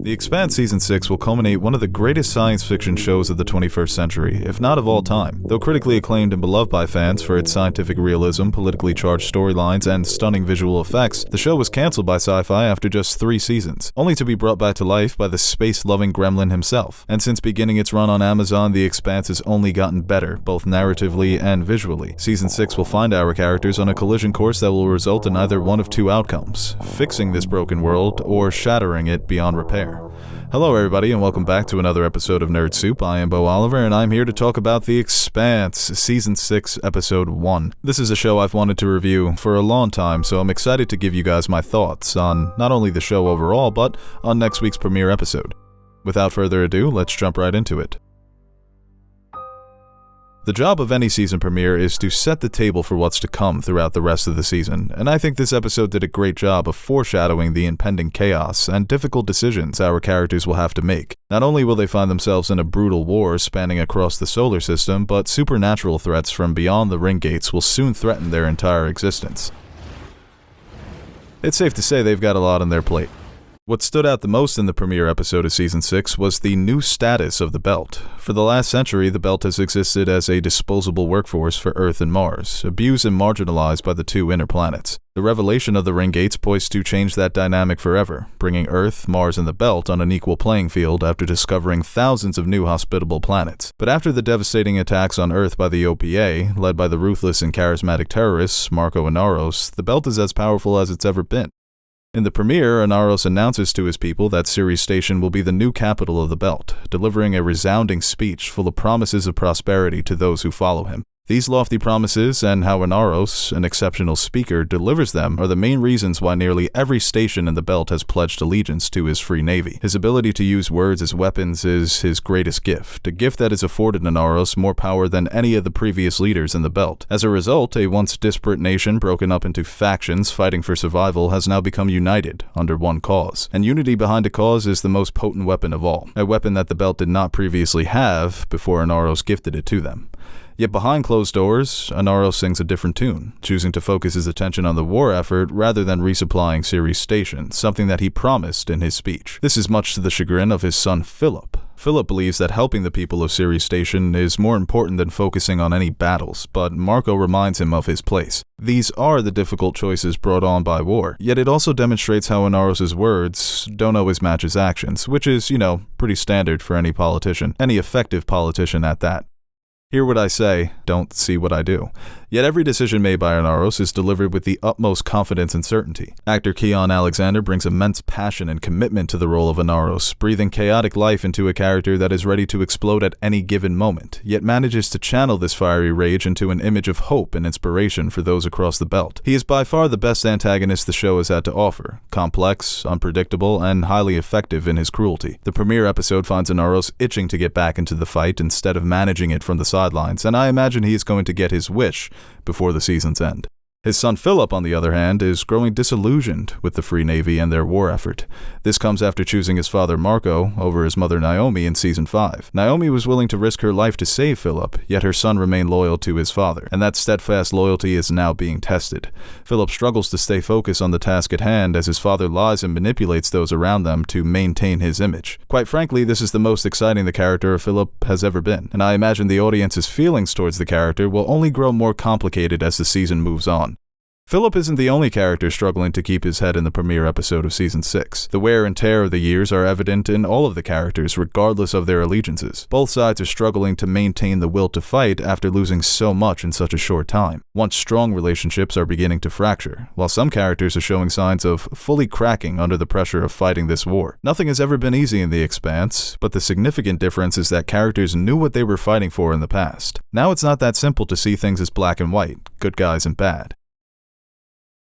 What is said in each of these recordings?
The Expanse Season 6 will culminate one of the greatest science fiction shows of the 21st century, if not of all time. Though critically acclaimed and beloved by fans for its scientific realism, politically charged storylines, and stunning visual effects, the show was cancelled by Sci-Fi after just 3 seasons, only to be brought back to life by the space-loving gremlin himself. And since beginning its run on Amazon, The Expanse has only gotten better, both narratively and visually. Season 6 will find our characters on a collision course that will result in either one of 2 outcomes: fixing this broken world or shattering it beyond repair. Hello everybody and welcome back to another episode of Nerd Soup. I am Beau and I'm here to talk about The Expanse, Season 6, Episode 1. This is a show I've wanted to review for a long time, so I'm excited to give you guys my thoughts on not only the show overall, but on next week's premiere episode. Without further ado, let's jump right into it. The job of any season premiere is to set the table for what's to come throughout the rest of the season, and I think this episode did a great job of foreshadowing the impending chaos and difficult decisions our characters will have to make. Not only will they find themselves in a brutal war spanning across the solar system, but supernatural threats from beyond the ring gates will soon threaten their entire existence. It's safe to say they've got a lot on their plate. What stood out the most in the premiere episode of Season 6 was the new status of the Belt. For the last century, the Belt has existed as a disposable workforce for Earth and Mars, abused and marginalized by the 2 inner planets. The revelation of the ring gates poised to change that dynamic forever, bringing Earth, Mars, and the Belt on an equal playing field after discovering thousands of new hospitable planets. But after the devastating attacks on Earth by the OPA, led by the ruthless and charismatic terrorists Marco and Aros, the Belt is as powerful as it's ever been. In the premiere, Anaros announces to his people that Ceres Station will be the new capital of the Belt, delivering a resounding speech full of promises of prosperity to those who follow him. These lofty promises, and how Anaros, an exceptional speaker, delivers them, are the main reasons why nearly every station in the Belt has pledged allegiance to his free navy. His ability to use words as weapons is his greatest gift, a gift that has afforded Anaros more power than any of the previous leaders in the Belt. As a result, a once disparate nation broken up into factions fighting for survival has now become united under one cause. And unity behind a cause is the most potent weapon of all, a weapon that the Belt did not previously have before Anaros gifted it to them. Yet behind closed doors, Anaros sings a different tune, choosing to focus his attention on the war effort rather than resupplying Ceres Station, something that he promised in his speech. This is much to the chagrin of his son Philip. Philip believes that helping the people of Ceres Station is more important than focusing on any battles, but Marco reminds him of his place. These are the difficult choices brought on by war, yet it also demonstrates how Anaros' words don't always match his actions, which is, pretty standard for any politician, any effective politician at that. Hear what I say, don't see what I do. Yet every decision made by Anaros is delivered with the utmost confidence and certainty. Actor Keon Alexander brings immense passion and commitment to the role of Anaros, breathing chaotic life into a character that is ready to explode at any given moment, yet manages to channel this fiery rage into an image of hope and inspiration for those across the Belt. He is by far the best antagonist the show has had to offer, complex, unpredictable, and highly effective in his cruelty. The premiere episode finds Anaros itching to get back into the fight instead of managing it from the sidelines, and I imagine he is going to get his wish before the season's end. His son Philip, on the other hand, is growing disillusioned with the Free Navy and their war effort. This comes after choosing his father Marco over his mother Naomi in Season 5. Naomi was willing to risk her life to save Philip, yet her son remained loyal to his father, and that steadfast loyalty is now being tested. Philip struggles to stay focused on the task at hand as his father lies and manipulates those around them to maintain his image. Quite frankly, this is the most exciting the character of Philip has ever been, and I imagine the audience's feelings towards the character will only grow more complicated as the season moves on. Philip isn't the only character struggling to keep his head in the premiere episode of Season 6. The wear and tear of the years are evident in all of the characters, regardless of their allegiances. Both sides are struggling to maintain the will to fight after losing so much in such a short time. Once strong relationships are beginning to fracture, while some characters are showing signs of fully cracking under the pressure of fighting this war. Nothing has ever been easy in The Expanse, but the significant difference is that characters knew what they were fighting for in the past. Now it's not that simple to see things as black and white, good guys and bad.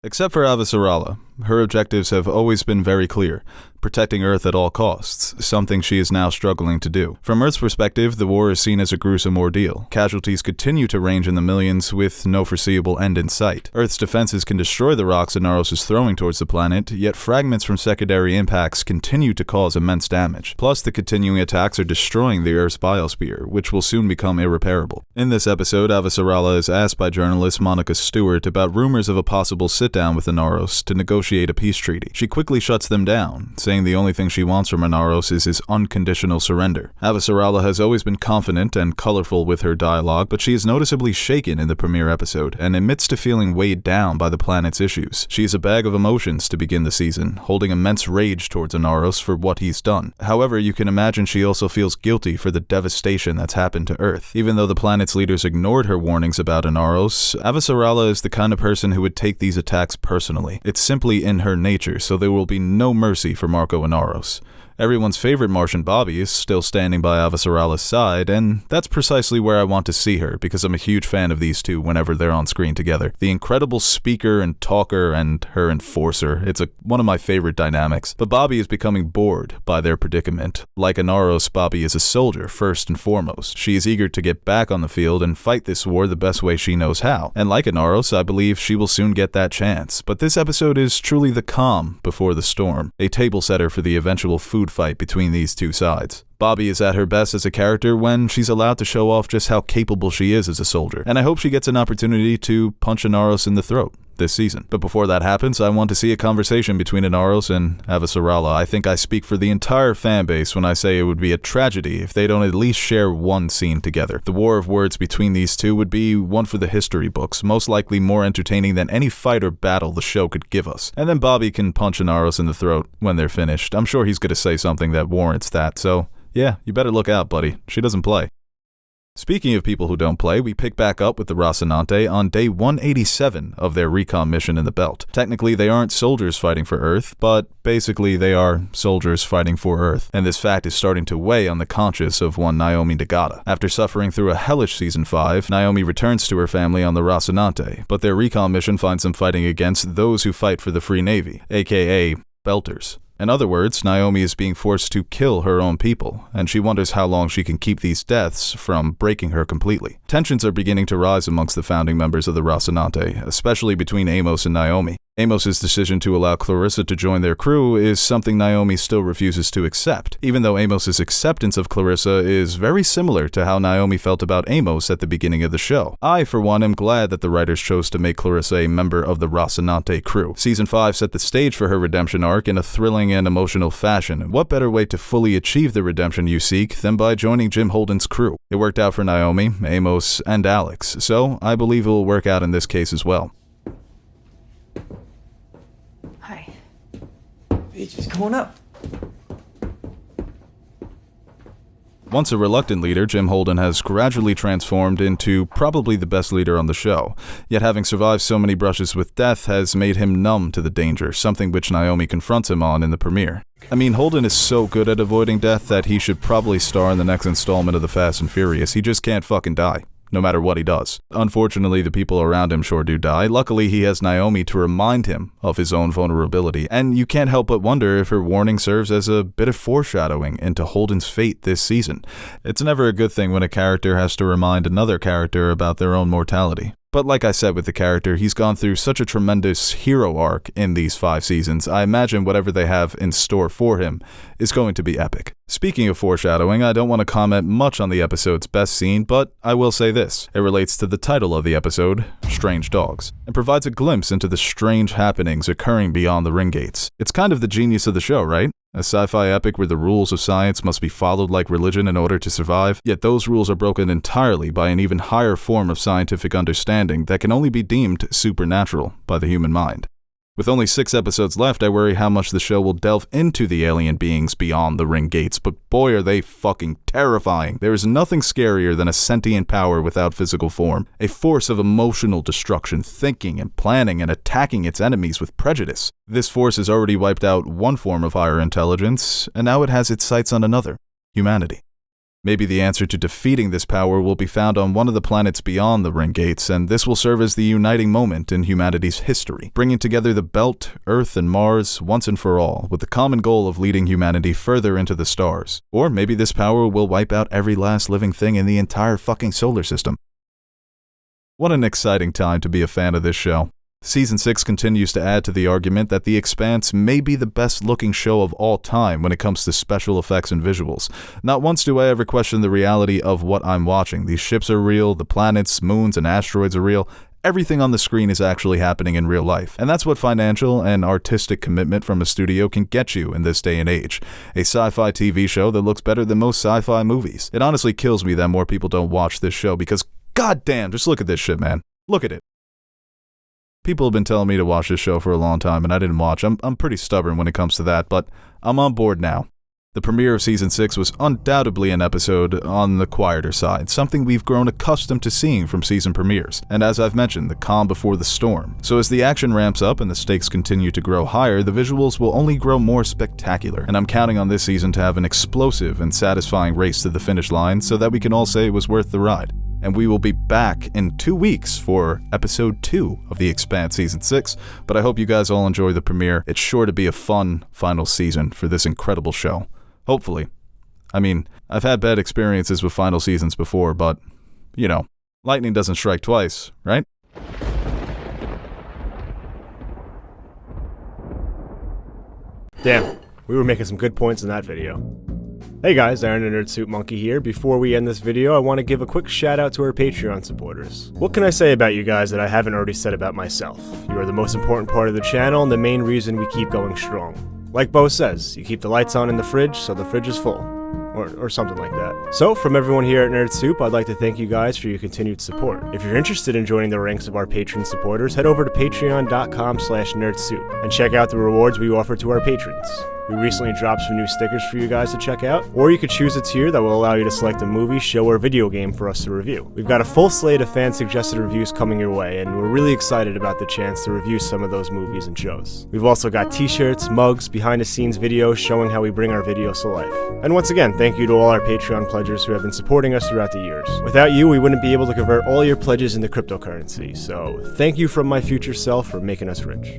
Except for Avasarala, her objectives have always been very clear: protecting Earth at all costs, something she is now struggling to do. From Earth's perspective, the war is seen as a gruesome ordeal. Casualties continue to range in the millions with no foreseeable end in sight. Earth's defenses can destroy the rocks Anaros is throwing towards the planet, yet fragments from secondary impacts continue to cause immense damage. Plus, the continuing attacks are destroying the Earth's biosphere, which will soon become irreparable. In this episode, Avasarala is asked by journalist Monica Stewart about rumors of a possible sit-down with Anaros to negotiate negotiate a peace treaty. She quickly shuts them down, saying the only thing she wants from Inaros is his unconditional surrender. Avasarala has always been confident and colorful with her dialogue, but she is noticeably shaken in the premiere episode and admits to feeling weighed down by the planet's issues. She is a bag of emotions to begin the season, holding immense rage towards Inaros for what he's done. However, you can imagine she also feels guilty for the devastation that's happened to Earth. Even though the planet's leaders ignored her warnings about Inaros, Avasarala is the kind of person who would take these attacks personally. It's simply in her nature, so there will be no mercy for Marco Inaros. Everyone's favorite Martian Bobby is still standing by Avasarala's side, and that's precisely where I want to see her, because I'm a huge fan of these two whenever they're on screen together. The incredible speaker and talker and her enforcer, it's one of my favorite dynamics. But Bobby is becoming bored by their predicament. Like Inaros, Bobby is a soldier, first and foremost. She is eager to get back on the field and fight this war the best way she knows how. And like Inaros, I believe she will soon get that chance. But this episode is truly the calm before the storm, a table setter for the eventual food fight between these two sides. Bobby is at her best as a character when she's allowed to show off just how capable she is as a soldier, and I hope she gets an opportunity to punch Inaros in the throat this season. But before that happens, I want to see a conversation between Inaros and Avasarala. I think I speak for the entire fanbase when I say it would be a tragedy if they don't at least share one scene together. The war of words between these two would be one for the history books, most likely more entertaining than any fight or battle the show could give us. And then Bobby can punch Inaros in the throat when they're finished. I'm sure he's going to say something that warrants that, so yeah, you better look out, buddy. She doesn't play. Speaking of people who don't play, we pick back up with the Rocinante on day 187 of their recon mission in the Belt. Technically, they aren't soldiers fighting for Earth, but basically they are soldiers fighting for Earth, and this fact is starting to weigh on the conscience of one Naomi Nagata. After suffering through a hellish Season 5, Naomi returns to her family on the Rocinante, but their recon mission finds them fighting against those who fight for the Free Navy, aka Belters. In other words, Naomi is being forced to kill her own people, and she wonders how long she can keep these deaths from breaking her completely. Tensions are beginning to rise amongst the founding members of the Rocinante, especially between Amos and Naomi. Amos's decision to allow Clarissa to join their crew is something Naomi still refuses to accept, even though Amos's acceptance of Clarissa is very similar to how Naomi felt about Amos at the beginning of the show. I, for one, am glad that the writers chose to make Clarissa a member of the Rocinante crew. Season 5 set the stage for her redemption arc in a thrilling and emotional fashion. What better way to fully achieve the redemption you seek than by joining Jim Holden's crew? It worked out for Naomi, Amos, and Alex, so I believe it will work out in this case as well. Hi. Hey, just come on up. Once a reluctant leader, Jim Holden has gradually transformed into probably the best leader on the show, yet having survived so many brushes with death has made him numb to the danger, something which Naomi confronts him on in the premiere. I mean, Holden is so good at avoiding death that he should probably star in the next installment of The Fast and Furious. He just can't fucking die, no matter what he does. Unfortunately, the people around him sure do die. Luckily, he has Naomi to remind him of his own vulnerability, and you can't help but wonder if her warning serves as a bit of foreshadowing into Holden's fate this season. It's never a good thing when a character has to remind another character about their own mortality. But like I said with the character, he's gone through such a tremendous hero arc in these 5 seasons, I imagine whatever they have in store for him is going to be epic. Speaking of foreshadowing, I don't want to comment much on the episode's best scene, but I will say this. It relates to the title of the episode, Strange Dogs, and provides a glimpse into the strange happenings occurring beyond the ring gates. It's kind of the genius of the show, right? A sci-fi epic where the rules of science must be followed like religion in order to survive, yet those rules are broken entirely by an even higher form of scientific understanding that can only be deemed supernatural by the human mind. With only 6 episodes left, I worry how much the show will delve into the alien beings beyond the ring gates, but boy are they fucking terrifying. There is nothing scarier than a sentient power without physical form, a force of emotional destruction, thinking and planning and attacking its enemies with prejudice. This force has already wiped out one form of higher intelligence, and now it has its sights on another, humanity. Maybe the answer to defeating this power will be found on one of the planets beyond the ring gates, and this will serve as the uniting moment in humanity's history, bringing together the Belt, Earth, and Mars once and for all, with the common goal of leading humanity further into the stars. Or maybe this power will wipe out every last living thing in the entire fucking solar system. What an exciting time to be a fan of this show. Season 6 continues to add to the argument that The Expanse may be the best looking show of all time when it comes to special effects and visuals. Not once do I ever question the reality of what I'm watching. These ships are real, the planets, moons, and asteroids are real. everything on the screen is actually happening in real life. And that's what financial and artistic commitment from a studio can get you in this day and age. A sci-fi TV show that looks better than most sci-fi movies. It honestly kills me that more people don't watch this show because, goddamn, just look at this shit, man. Look at it. People have been telling me to watch this show for a long time and I didn't watch. I'm pretty stubborn when it comes to that, but I'm on board now. The premiere of Season 6 was undoubtedly an episode on the quieter side, something we've grown accustomed to seeing from season premieres, and as I've mentioned, the calm before the storm. So as the action ramps up and the stakes continue to grow higher, the visuals will only grow more spectacular, and I'm counting on this season to have an explosive and satisfying race to the finish line so that we can all say it was worth the ride. And we will be back in 2 weeks for episode 2 of The Expanse Season 6, but I hope you guys all enjoy the premiere. It's sure to be a fun final season for this incredible show. Hopefully. I mean, I've had bad experiences with final seasons before, but, you know, lightning doesn't strike twice, right? Damn, we were making some good points in that video. Hey guys, Iron and Nerd Suit Monkey here. Before we end this video, I want to give a quick shout out to our Patreon supporters. What can I say about you guys that I haven't already said about myself? You are the most important part of the channel and the main reason we keep going strong. Like Beau says, you keep the lights on in the fridge so the fridge is full. Or something like that. So, from everyone here at Nerd Soup, I'd like to thank you guys for your continued support. If you're interested in joining the ranks of our Patreon supporters, head over to patreon.com/nerdsoup and check out the rewards we offer to our patrons. We recently dropped some new stickers for you guys to check out, or you could choose a tier that will allow you to select a movie, show, or video game for us to review. We've got a full slate of fan-suggested reviews coming your way, and we're really excited about the chance to review some of those movies and shows. We've also got t-shirts, mugs, behind-the-scenes videos showing how we bring our videos to life. And once again, thank you to all our Patreon pledgers who have been supporting us throughout the years. Without you, we wouldn't be able to convert all your pledges into cryptocurrency, so thank you from my future self for making us rich.